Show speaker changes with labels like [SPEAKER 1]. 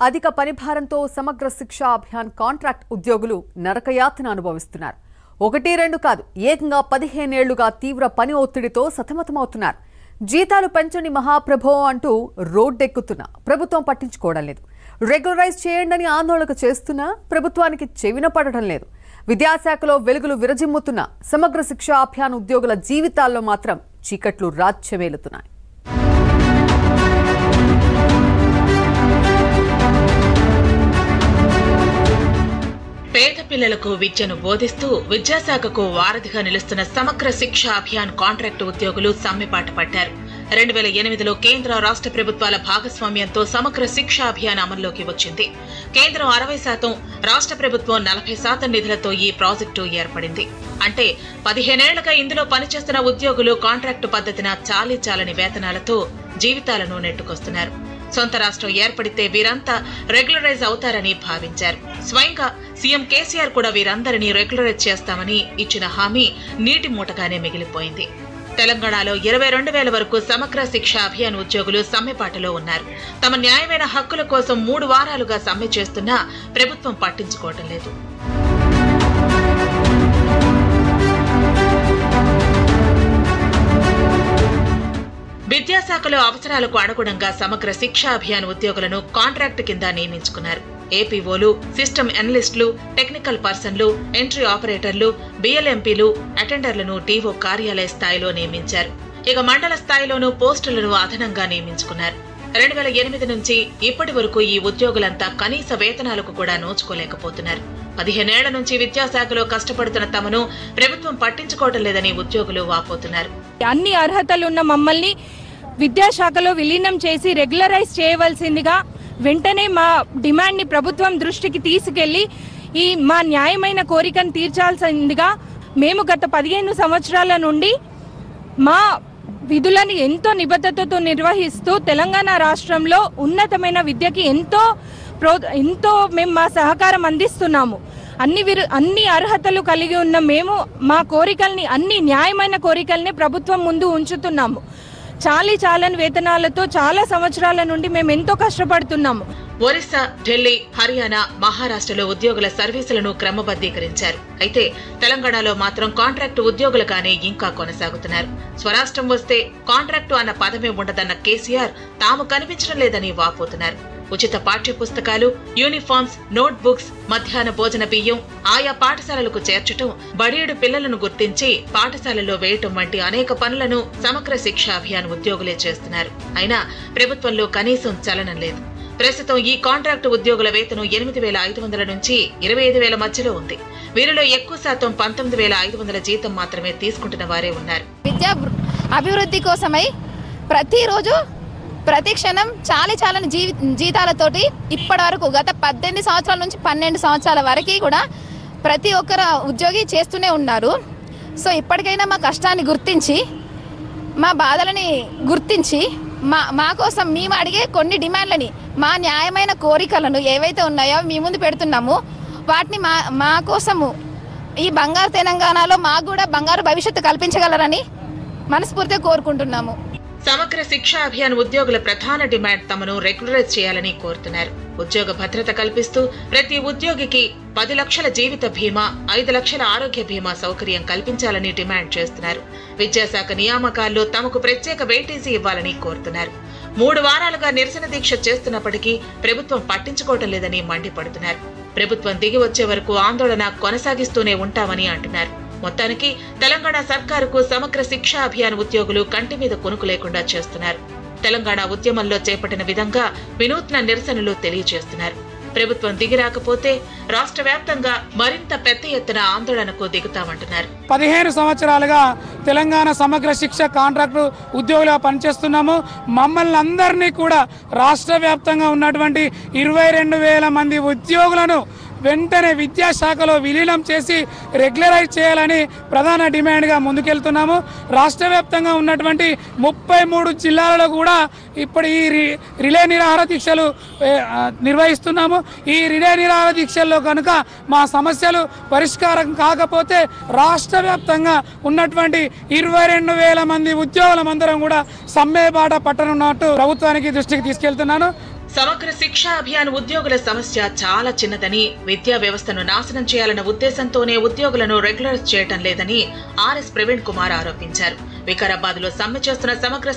[SPEAKER 1] అధిక పనిభారంతో సమగ్ర శిక్షా అభియాన్ కాంట్రాక్ట్ ఉద్యోగులు నరకయాతన అనుభవిస్తున్నారు. 1-2 కాదు, ఏకంగా 15 ఏళ్లుగా తీవ్ర పని ఒత్తిడితో సతమతమవుతున్నారు. జీతాలు పెంచని మహాప్రభో అంటూ రోడ్డెక్కుతున్నా ప్రభుత్వం పట్టించుకోవడం లేదు. రెగ్యులరైజ్ చేయండి ఆందోళన చేస్తున్నా ప్రభుత్వానికి చెవిన పడటం లేదు. విద్యాశాఖలో వెలుగులు విరజిమ్ముతున్న సమగ్ర శిక్షా అభియాన్ ఉద్యోగుల జీవితాల్లో మాత్రం చీకట్లు రాజ్యమేలుతున్నాయి.
[SPEAKER 2] పేద పిల్లలకు విద్యను బోధిస్తూ విద్యాశాఖకు వారధిగా నిలుస్తున్న సమగ్ర శిక్షా అభియాన్ కాంట్రాక్టు ఉద్యోగులు సమ్మెపాట పట్టారు. 2008లో కేంద్ర రాష్ట్ర ప్రభుత్వాల భాగస్వామ్యంతో సమగ్ర శిక్షా అభియాన్ అమల్లోకి వచ్చింది. కేంద్రం 60%, రాష్ట్ర ప్రభుత్వం 40% నిధులతో ఈ ప్రాజెక్టు ఏర్పడింది. అంటే 15 ఏళ్లుగా ఇందులో పనిచేస్తున్న ఉద్యోగులు కాంట్రాక్టు పద్ధతిన చాలని వేతనాలతో జీవితాలను నెట్టుకొస్తున్నారు. సొంత రాష్ట్రం ఏర్పడితే వీరంతా రెగ్యులరైజ్ అవుతారని భావించారు. స్వయంగా సీఎం కేసీఆర్ కూడా వీరందరినీ రెగ్యులరైజ్ చేస్తామని ఇచ్చిన హామీ నీటి మూటగానే మిగిలిపోయింది. తెలంగాణలో 22,000 వరకు సమగ్ర శిక్షా అభియాన్ ఉద్యోగులు సమ్మెపాటలో ఉన్నారు. తమ న్యాయమైన హక్కుల కోసం 3 వారాలుగా సమ్మె చేస్తున్నా ప్రభుత్వం పట్టించుకోవడం లేదు. విద్యాశాఖలో అవసరాలకు అనుగుణంగా సమగ్ర శిక్షా అభియాన్ ఉద్యోగులను కాంట్రాక్ట్ కింద నియమించుకున్నారు. ఏపీఓలు, సిస్టమ్ అనలిస్టులు, టెక్నికల్ పర్సన్లు, ఎంట్రీ ఆపరేటర్లు, బిఎల్ఎంపీలు, అటెండర్లను టీఓ కార్యాలయ స్థాయిలో నియమించారు. ఇక మండల స్థాయిలోనూ పోస్టులను అదనంగా నియమించుకున్నారు. 2008 నుంచి ఇప్పటి వరకు ఈ ఉద్యోగులంతా కనీస వేతనాలకు కూడా నోచుకోలేకపోతున్నారు. 15 ఏళ్ల నుంచి విద్యాశాఖలో కష్టపడుతున్న తమను ప్రభుత్వం పట్టించుకోవడం లేదని ఉద్యోగులు వాపోతున్నారు.
[SPEAKER 3] అన్ని అర్హతలున్న మమ్మల్ని విద్యాశాఖలో విలీనం చేసి రెగ్యులరైజ్ చేయవలసిందిగా వెంటనే మా డిమాండ్ని ప్రభుత్వం దృష్టికి తీసుకెళ్లి మా న్యాయమైన కోరికను తీర్చాల్సిందిగా మేము గత 15 సంవత్సరాల నుండి మా విధులను ఎంతో నిబద్ధతతో నిర్వహిస్తూ తెలంగాణ రాష్ట్రంలో ఉన్నతమైన విద్యకి ఎంతో మేము మా సహకారం అందిస్తున్నాము. అన్ని అర్హతలు కలిగి ఉన్న మేము మా కోరికల్ని, అన్ని న్యాయమైన కోరికల్ని ప్రభుత్వం ముందు ఉంచుతున్నాము. చాలని వేతనాలతో చాలా సంవత్సరాల నుండి మేము ఎంతో కష్టపడుతున్నాము.
[SPEAKER 2] ఒరిస్సా, ఢిల్లీ, హర్యానా, మహారాష్ట్రలో ఉద్యోగుల సర్వీసులను క్రమబద్ధీకరించారు. అయితే తెలంగాణలో మాత్రం కాంట్రాక్టు ఉద్యోగులుగానే ఇంకా కొనసాగుతున్నారు. స్వరాష్ట్రం వస్తే కాంట్రాక్టు అన్న పదమే ఉండదన్న కేసీఆర్ తాము కనిపించడం లేదని వాపోతున్నారు. ఉచిత పాఠ్య పుస్తకాలు, యూనిఫామ్స్, నోట్ బుక్స్, మధ్యాహ్న భోజన బియ్యం ఆయా పాఠశాలలకు చేర్చటం, బడియేడు పిల్లలను గుర్తించి పాఠశాలలో వేయటం వంటి అనేక పనులను సమగ్ర శిక్షా అభియాన్ ఉద్యోగులే చేస్తున్నారు. అయినా ప్రభుత్వంలో కనీసం చలనం లేదు. ప్రస్తుతం ఈ కాంట్రాక్టు ఉద్యోగుల వేతనం 8,500 నుంచి 25,000 మధ్యలో ఉంది. వీరిలో ఎక్కువ శాతం 19,500 జీతం మాత్రమే తీసుకుంటున్న వారే ఉన్నారు.
[SPEAKER 4] విద్యా అభివృద్ధి కోసమై ప్రతిరోజు ప్రతి క్షణం చాలని జీతాలతోటి ఇప్పటి వరకు గత 18 సంవత్సరాల నుంచి 12 సంవత్సరాల వరకు కూడా ప్రతి ఒక్కరు ఉద్యోగి చేస్తూనే ఉన్నారు. సో ఇప్పటికైనా మా కష్టాన్ని గుర్తించి, మా బాధలని గుర్తించి మా కోసం మేము అడిగే కొన్ని డిమాండ్లని, మా న్యాయమైన కోరికలను ఏవైతే ఉన్నాయో మీ ముందు పెడుతున్నాము. వాటిని మా కోసము ఈ బంగారు తెలంగాణలో మాకు కూడా బంగారు భవిష్యత్తు కల్పించగలరని మనస్ఫూర్తిగా కోరుకుంటున్నాము.
[SPEAKER 2] సమగ్ర శిక్షా అభియాన్ ఉద్యోగుల ప్రధాన డిమాండ్ తమను రెగ్యులరైజ్ చేయాలని కోరుతున్నారు. ఉద్యోగ భద్రత కల్పిస్తూ ప్రతి ఉద్యోగికి 10 లక్షల జీవిత బీమా, 5 లక్షల ఆరోగ్య బీమా సౌకర్యం కల్పించాలని డిమాండ్ చేస్తున్నారు. విద్యాశాఖ నియామకాల్లో తమకు ప్రత్యేక వెయిటేజీ ఇవ్వాలని కోరుతున్నారు. 3 వారాలుగా నిరసన దీక్ష చేస్తున్నప్పటికీ ప్రభుత్వం పట్టించుకోవటం లేదని మండిపడుతున్నారు. ప్రభుత్వం దిగి వచ్చే వరకు ఆందోళన కొనసాగిస్తూనే ఉంటామని అంటున్నారు. మొత్తానికి తెలంగాణ సర్కారుకు సమగ్ర శిక్షా అభియాన్ ఉద్యోగులు కంటి మీద కొనుకు లేకుండా చేస్తున్నారు. తెలంగాణ ఉద్యమంలో చేపట్టిన విధంగా వినూత్న నిరసనలు తెలియజేస్తున్నారు. ప్రభుత్వం దిగిరాకపోతే రాష్ట్ర వ్యాప్తంగా మరింత పెద్ద ఎత్తున ఆందోళనకు దిగుతామంటున్నారు.
[SPEAKER 5] 15 సంవత్సరాలుగా తెలంగాణ సమగ్ర శిక్ష కాంట్రాక్టు ఉద్యోగులుగా పనిచేస్తున్నాము. మమ్మల్ని అందరినీ కూడా రాష్ట్ర వ్యాప్తంగా ఉన్నటువంటి 22,000 మంది ఉద్యోగులను వెంటనే విద్యాశాఖలో విలీనం చేసి రెగ్యులరైజ్ చేయాలని ప్రధాన డిమాండ్గా ముందుకెళ్తున్నాము. రాష్ట్ర వ్యాప్తంగా ఉన్నటువంటి 33 జిల్లాలలో కూడా ఇప్పుడు ఈ రిలే నిరాహార దీక్షలు నిర్వహిస్తున్నాము. ఈ రిలే నిరాహార దీక్షల్లో కనుక మా సమస్యలు పరిష్కారం కాకపోతే రాష్ట్ర వ్యాప్తంగా ఉన్నటువంటి 22,000 మంది ఉద్యోగులమందరం కూడా సమ్మె బాట పట్టనున్నట్టు ప్రభుత్వానికి దృష్టికి తీసుకెళ్తున్నాను.
[SPEAKER 2] సమగ్ర శిక్షా అభియాన్ ఉద్యోగుల సమస్య చాలా చిన్నదని, విద్యా వ్యవస్థను నాశనం చేయాలన్న ఉద్దేశంతోనే ఉద్యోగులను రెగ్యులరైజ్ చేయటం లేదని ఆర్ఎస్ ప్రవీణ్ కుమార్ ఆరోపించారు. వికారాబాద్ లో సమ్మె చేస్తున్న సమగ్ర